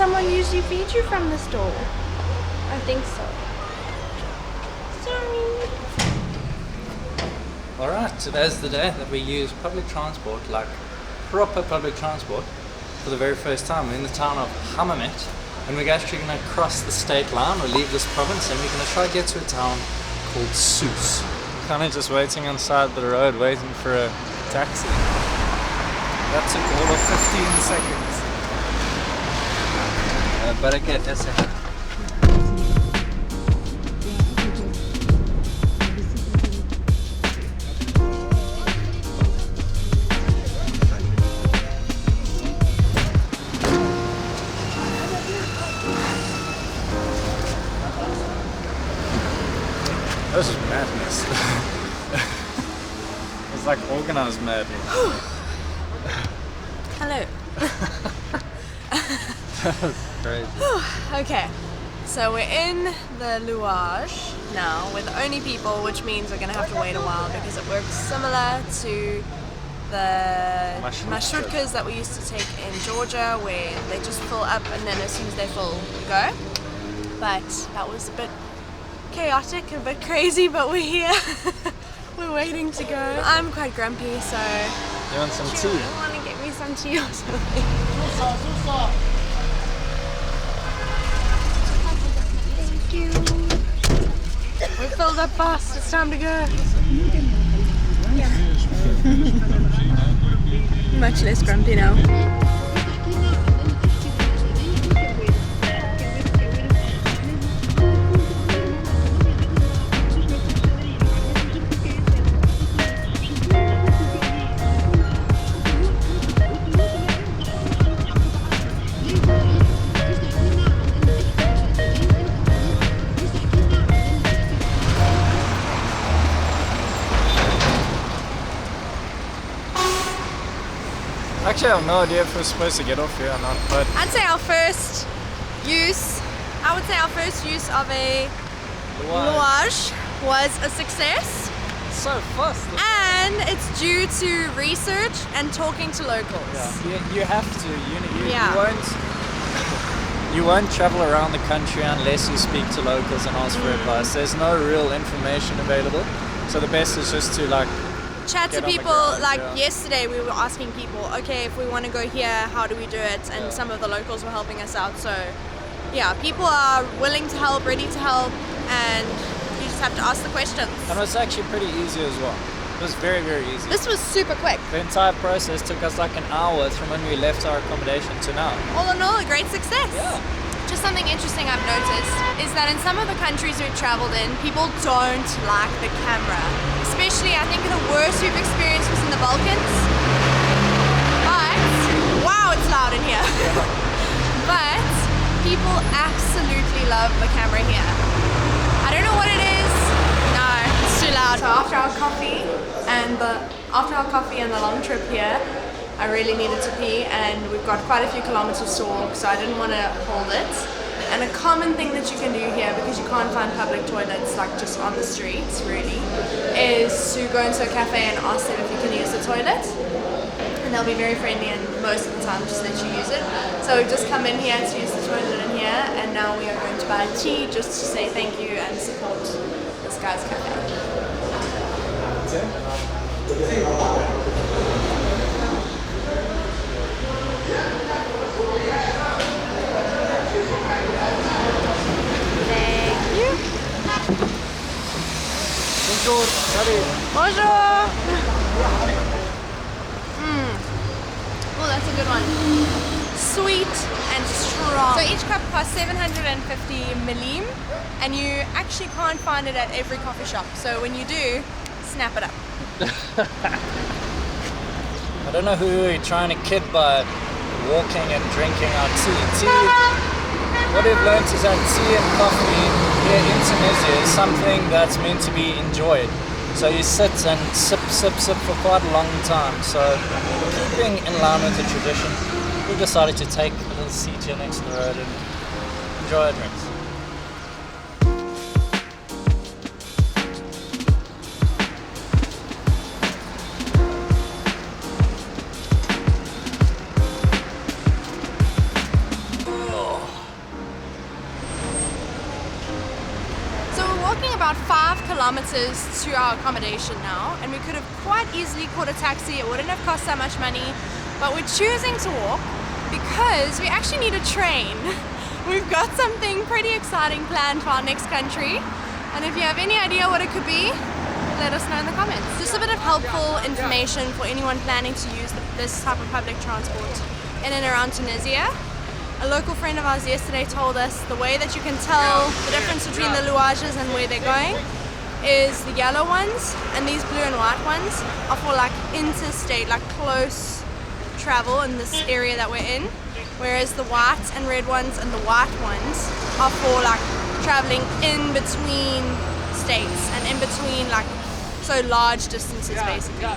someone usually feed you from the store? I think so. Sorry. Alright, today's the day that we use public transport, like proper public transport, for the very first time. We're in the town of Hammamet, and we're actually going to cross the state line or leave this province, and we're going to try to get to a town called Sousse. Kind of just waiting on the side of the road, waiting for a taxi. That took all of 15 seconds. Barakat, that's it. This is madness. It's like organized madness. Hello. That was crazy. Okay, so we're in the Luoage now with only people, which means we're gonna have to wait a while because it works similar to the marshrutkas that we used to take in Georgia, where they just fill up and then as soon as they fill, you go. But that was a bit chaotic, a bit crazy, but we're here. We're waiting to go. I'm quite grumpy, so You want some tea? you want to get me some tea or something? Thank you. We filled up fast. It's time to go. Much less grumpy now. Actually, I have no idea if we're supposed to get off here or not, but I'd say our first use of a Louage was a success, so fast. and it's due to research and talking to locals. Yeah, you have to. Yeah. You won't travel around the country unless you speak to locals and ask for advice. There's no real information available, so the best is just to Chat get to on the people. ground, Like yeah. yesterday we were asking people, okay, if we want to go here, how do we do it? And some of the locals were helping us out. So yeah, people are willing to help, ready to help, and you just have to ask the questions. And it was actually pretty easy as well. It was very, very easy. This was super quick. The entire process took us like an hour from when we left our accommodation to now. All in all, a great success. Yeah. Just something interesting I've noticed is that in some of the countries we've traveled in, people don't like the camera. Especially, I think the worst we've experienced was in the Balkans. But, wow, it's loud in here. But people absolutely love the camera here. I don't know what it is. No, it's too loud. So after our coffee and the long trip here, I really needed to pee, and we've got quite a few kilometers to walk, so I didn't want to hold it. And a common thing that you can do here, because you can't find public toilets like just on the streets really, is to go into a cafe and ask them if you can use the toilet. And they'll be very friendly and most of the time just let you use it. So we've just come in here to use the toilet in here, and now we are going to buy tea just to say thank you and support this guy's cafe. Bonjour. Salut. Bonjour! Oh, that's a good one. Sweet and strong. So each cup costs 750 millim, and you actually can't find it at every coffee shop. So when you do, snap it up. I don't know who we're trying to kid by walking and drinking our tea. What we've learned is that tea and coffee here in Tunisia is something that's meant to be enjoyed. So you sit and sip for quite a long time. So keeping in line with the tradition, we decided to take a little seat here next to the road and enjoy our drinks. kilometers to our accommodation now, and we could have quite easily caught a taxi. It wouldn't have cost that much money, but we're choosing to walk because we actually need a train. We've got something pretty exciting planned for our next country, and if you have any idea what it could be, let us know in the comments. Just a bit of helpful information for anyone planning to use this type of public transport in and around Tunisia. A local friend of ours yesterday told us the way that you can tell the difference between the Luoages and where they're going is the yellow ones, and these blue and white ones are for like interstate, like close travel in this area that we're in, whereas the white and red ones and the white ones are for like traveling in between states and in between like so large distances basically.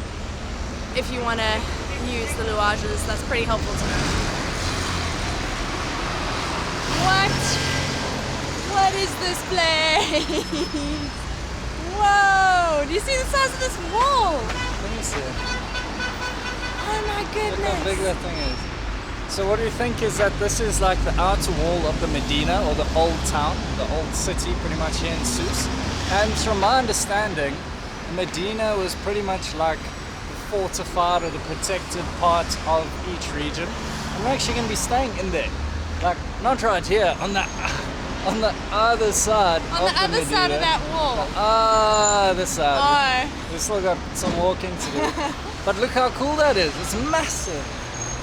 If you want to use the Luoages, that's pretty helpful to know. What is this place? Whoa! Do you see the size of this wall? Let me see. Oh my goodness! Look how big that thing is. So what do you think is that this is like the outer wall of the Medina, or the old town, the old city pretty much here in Sousse? And from my understanding, Medina was pretty much like the fortified or the protected part of each region. And we're actually going to be staying in there. Like, not right here, on the other side on the other Medina. side of that wall. The other side. Oh. We've still got some walking to do. But look how cool that is. It's massive.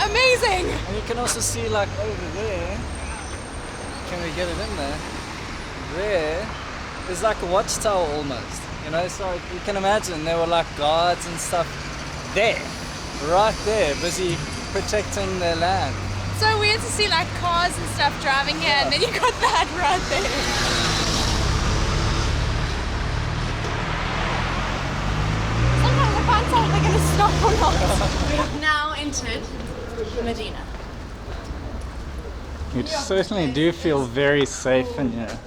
Amazing! And you can also see like over there, can we get it in there? There is like a watchtower almost, you know, so you can imagine there were like guards and stuff there, right there, busy protecting their land. So weird to see like cars and stuff driving here, and then you got that right there. Sometimes I can't tell if they're going to stop or not. We have now entered Medina. You certainly do feel very safe in here.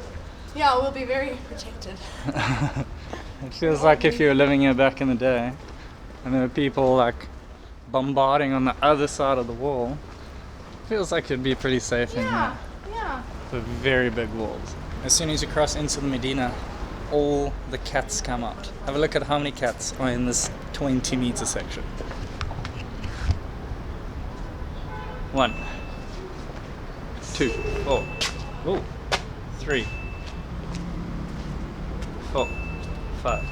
Yeah, we'll be very protected. It feels like if you were living here back in the day and there were people like bombarding on the other side of the wall. Feels like you'd be pretty safe in here. Yeah. The very big walls. As soon as you cross into the Medina, all the cats come out. Have a look at how many cats are in this 20-meter section. 1, 2, 4, 3, 4, 5,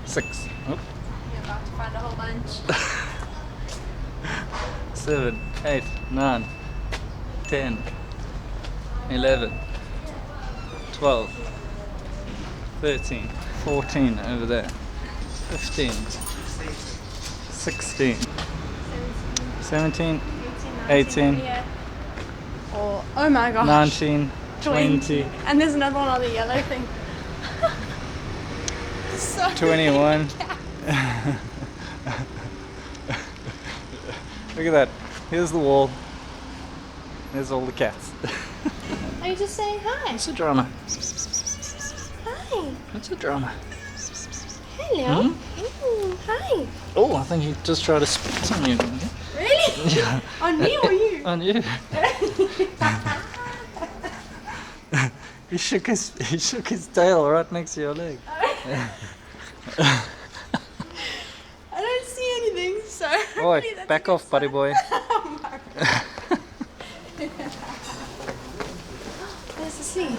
6. You're about to find a whole bunch. 7, 8, 9, 10, 11, 12, 13, 14 over there, 15, 16, 17, 18, Oh my gosh. 19, 20, And there's another one on the yellow thing. So 21. Look at that. Here's the wall. There's all the cats. Are you just saying hi? What's the drama? Hi. What's the drama? Hello. Hi. Oh, I think he just tried to spit on you. Really? Yeah. On me or you? On you. He shook his tail right next to your leg. I don't see anything, so. Oi, back off, buddy boy. There's the sea.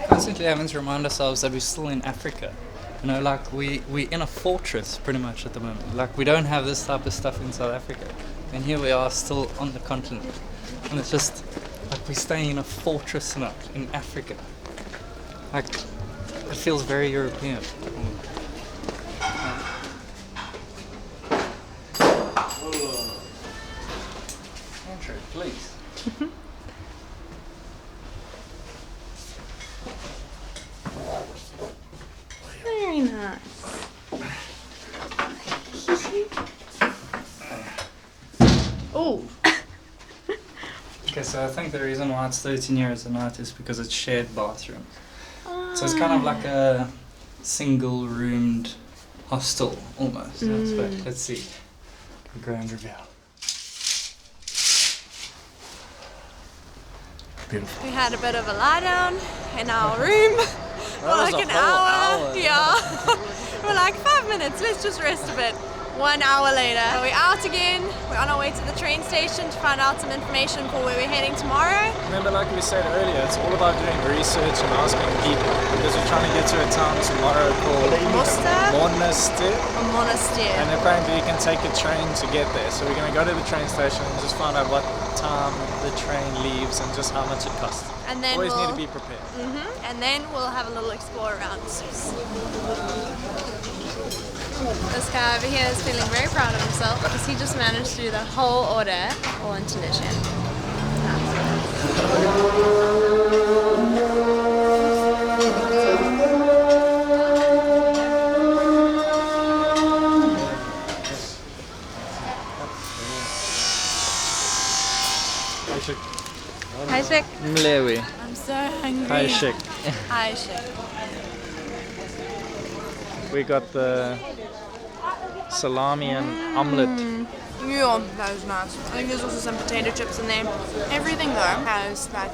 Constantly having to remind ourselves that we're still in Africa. You know, like we're in a fortress pretty much at the moment. Like we don't have this type of stuff in South Africa. And here we are still on the continent. And it's just like we're staying in a fortress now in Africa. Like it feels very European. Andrew, please. Very nice. Oh. Okay, so I think the reason why it's 13 euros a night is because it's shared bathrooms. So it's kind of like a single roomed hostel almost. But let's see. The grand reveal. Beautiful. We had a bit of a lie down in our room for was like a an whole hour. hour. Yeah. We're like 5 minutes, let's just rest a bit. 1 hour later, we're out again. We're on our way to the train station to find out some information for where we're heading tomorrow. Remember, like we said earlier, it's all about doing research and asking people, because we're trying to get to a town tomorrow called Monastir. And apparently you can take a train to get there. So we're going to go to the train station and just find out what time the train leaves and just how much it costs. And then Always need to be prepared. And then we'll have a little explore around Sousse. This guy over here is feeling very proud of himself because he just managed to do the whole order all in Tunisian. Hi, Shik. Mlewi. I'm so hungry. Hi, Shik. Hi, Shik. We got the salami and omelette. Yeah, that was nice. I think there's also some potato chips in there. Everything though has that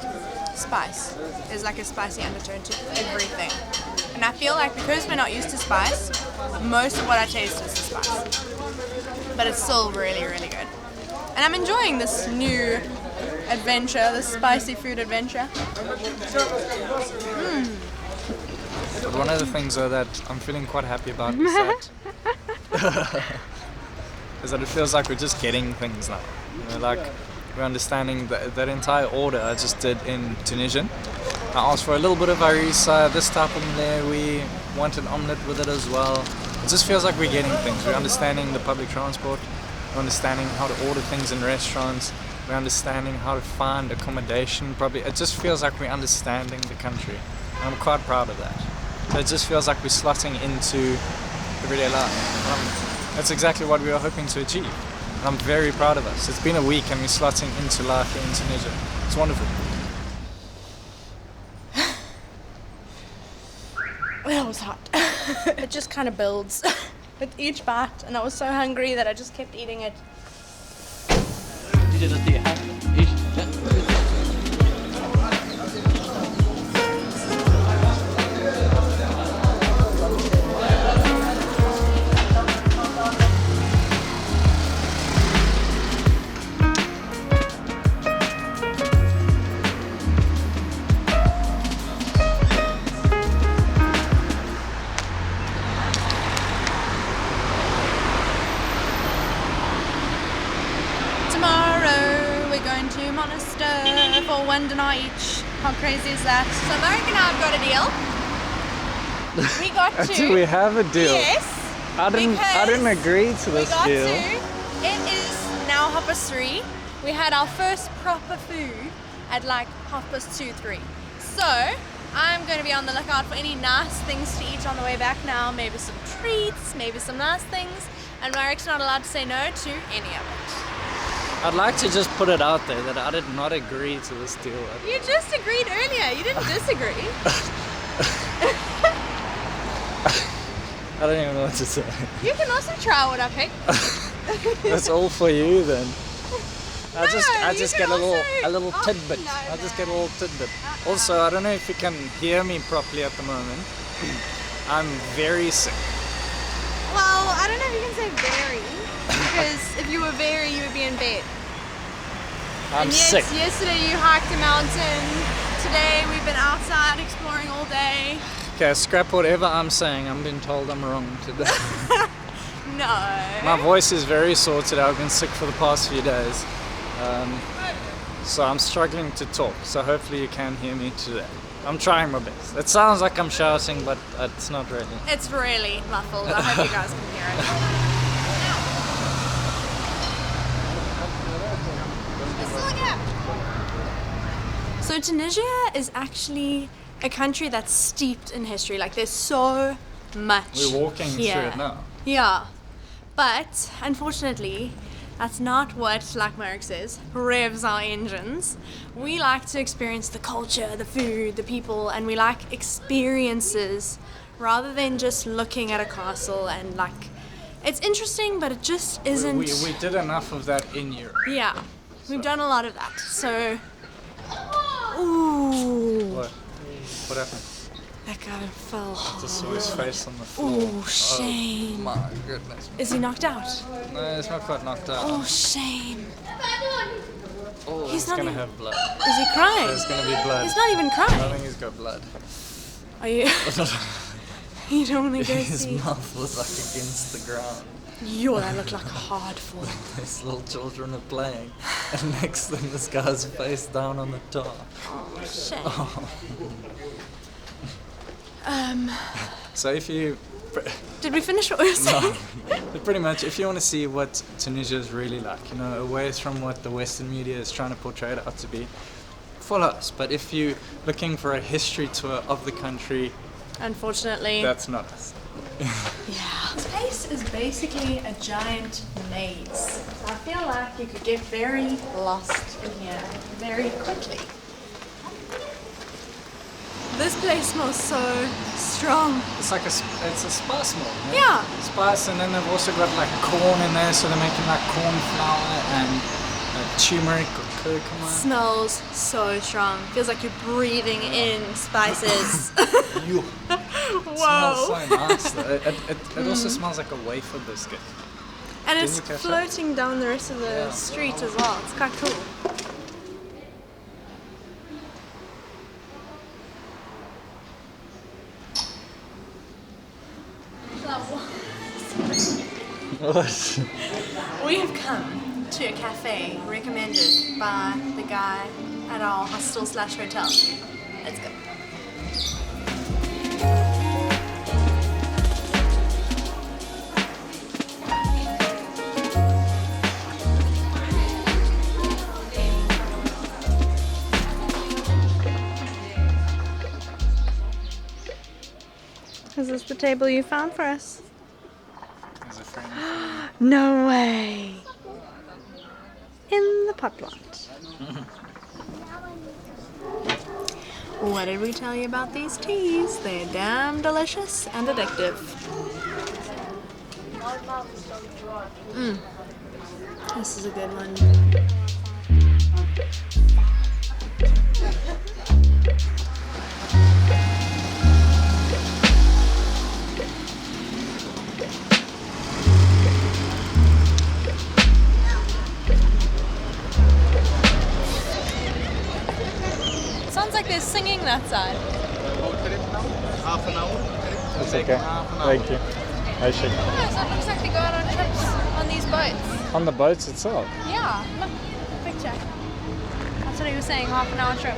spice. There's like a spicy undertone to everything. And I feel like because we're not used to spice, most of what I taste is the spice. But it's still really, really good. And I'm enjoying this new adventure, this spicy food adventure. But one of the things though that I'm feeling quite happy about is that it feels like we're just getting things now. You know, like we're understanding that entire order I just did in Tunisian. I asked for a little bit of harissa, this type of mle, we want an omelette with it as well. It just feels like we're getting things. We're understanding the public transport, we're understanding how to order things in restaurants, we're understanding how to find accommodation probably. It just feels like we're understanding the country. And I'm quite proud of that. So it just feels like we're slotting into everyday life. That's exactly what we were hoping to achieve. And I'm very proud of us. It's been a week and we're slotting into life in Tunisia. It's wonderful. That was hot. It just kind of builds with each bite, and I was so hungry that I just kept eating it. For $1 each. How crazy is that? So Marek and I have got a deal. We got to. Do we have a deal? Yes. I didn't agree to this deal. It is now 3:30. We had our first proper food at like 2:30, 3. So I'm going to be on the lookout for any nice things to eat on the way back now. Maybe some treats, maybe some nice things. And Marek's not allowed to say no to any of it. I'd like to just put it out there that I did not agree to this deal. You just agreed earlier. You didn't disagree. I don't even know what to say. You can also try what I picked. That's all for you then. I just get a little tidbit. No, I just get a little tidbit. Also, I don't know if you can hear me properly at the moment. I'm very sick. Well, I don't know if you can say very. Because if you were very, you would be in bed. I'm sick. Yesterday you hiked a mountain. Today we've been outside exploring all day. Okay, scrap whatever I'm saying. I'm being told I'm wrong today. No. My voice is very sore today. I've been sick for the past few days. So I'm struggling to talk. So hopefully you can hear me today. I'm trying my best. It sounds like I'm shouting, but it's not really. It's really muffled. I hope you guys can hear it. So Tunisia is actually a country that's steeped in history. Like there's so much. We're walking through it now. Yeah. But unfortunately, that's not what, like Marek says, revs our engines. We like to experience the culture, the food, the people, and we like experiences rather than just looking at a castle and like, it's interesting, but it just isn't. We did enough of that in Europe. Yeah, we've done a lot of that. So Ooh. What happened? That guy fell hard. Just saw his face on the floor. Oh, shame. Oh my goodness. Is he knocked out? No, he's not quite knocked out. Oh, shame. Oh, He's he's not gonna even- have blood. Is he crying? There's gonna be blood. He's not even I crying. think he's got blood. Are you? You don't want to go His see. mouth was like against the ground. Yo, that looked like a hard fall. These little children are playing, and next thing this guy's face down on the top. Oh, shame. So if you, Did we finish what we were saying? but pretty much, if you want to see what Tunisia is really like, you know, away from what the Western media is trying to portray it out to be, follow us. But if you're looking for a history tour of the country, Unfortunately. that's not us. Yeah. Space is basically a giant maze. So I feel like you could get very lost in here very quickly. This place smells so strong. It's like it's a spice mill. Yeah. Spice, and then they've also got like corn in there, so they're making like corn flour and turmeric or curcuma. Smells so strong. Feels like you're breathing in spices. You. Whoa. Smells so nice though. It also smells like a wafer biscuit. And Didn't it's you catch that? floating down the rest of the Yeah. street as well. It's quite cool. What? We have come to a cafe recommended by the guy at our hostel/hotel. Let's go. Is this the table you found for us? There's a friend. No way! In the pot plant. What did we tell you about these teas? They're damn delicious and addictive. This is a good one. Sounds like they're singing that side. Half an hour. That's okay. Thank you. I should. Oh, so it looks like they go out on trips on these boats. On the boats itself. Yeah, look, picture. That's what he was saying, half an hour trip.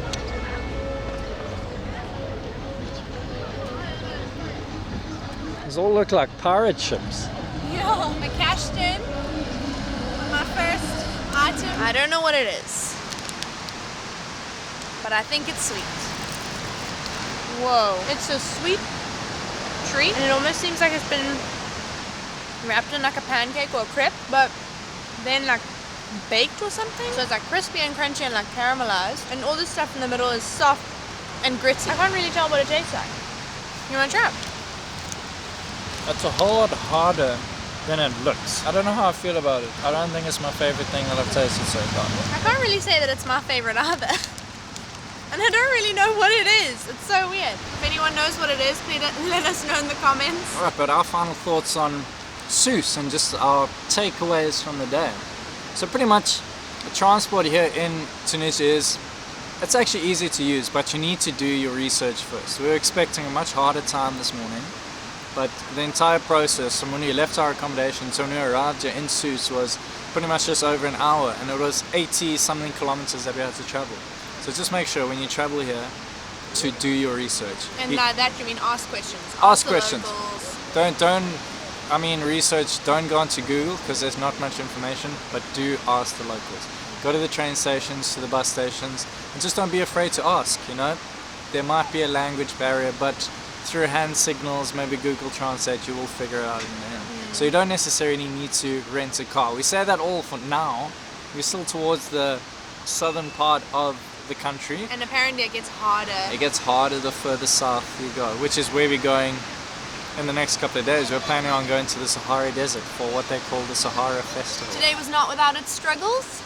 These all look like pirate ships. Yeah. I cashed in my first item. I don't know what it is, but I think it's sweet. Whoa. It's a sweet treat, and it almost seems like it's been wrapped in like a pancake or a crepe, but then like baked or something. So it's like crispy and crunchy and like caramelized, and all this stuff in the middle is soft and gritty. I can't really tell what it tastes like. You want to try it? It's a whole lot harder than it looks. I don't know how I feel about it. I don't think it's my favorite thing that I've tasted so far. I can't really say that it's my favorite either. And I don't really know what it is. It's so weird. If anyone knows what it is, please let us know in the comments. Alright, but our final thoughts on Sousse and just our takeaways from the day. So pretty much the transport here in Tunisia is, it's actually easy to use, but you need to do your research first. We were expecting a much harder time this morning, but the entire process from when we left our accommodation to when we arrived here in Sousse was pretty much just over an hour, and it was 80 something kilometers that we had to travel. So just make sure when you travel here to do your research. And by that you mean ask questions. Ask the questions. locals. Research, don't go onto Google because there's not much information, but do ask the locals. Go to the train stations, to the bus stations, and just don't be afraid to ask, you know. There might be a language barrier, but through hand signals, maybe Google Translate, you will figure it out in the end. So you don't necessarily need to rent a car. We say that all for now. We're still towards the southern part of the country. And apparently it gets harder. It gets harder the further south you go, which is where we're going in the next couple of days. We're planning on going to the Sahara Desert for what they call the Sahara Festival. Today was not without its struggles.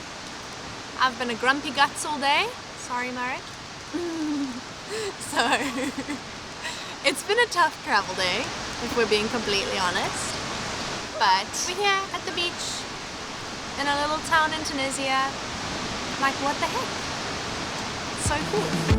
I've been a grumpy guts all day. Sorry, Marek. So, it's been a tough travel day, if we're being completely honest. But we're here at the beach, in a little town in Tunisia. Like, what the heck? It's so cool.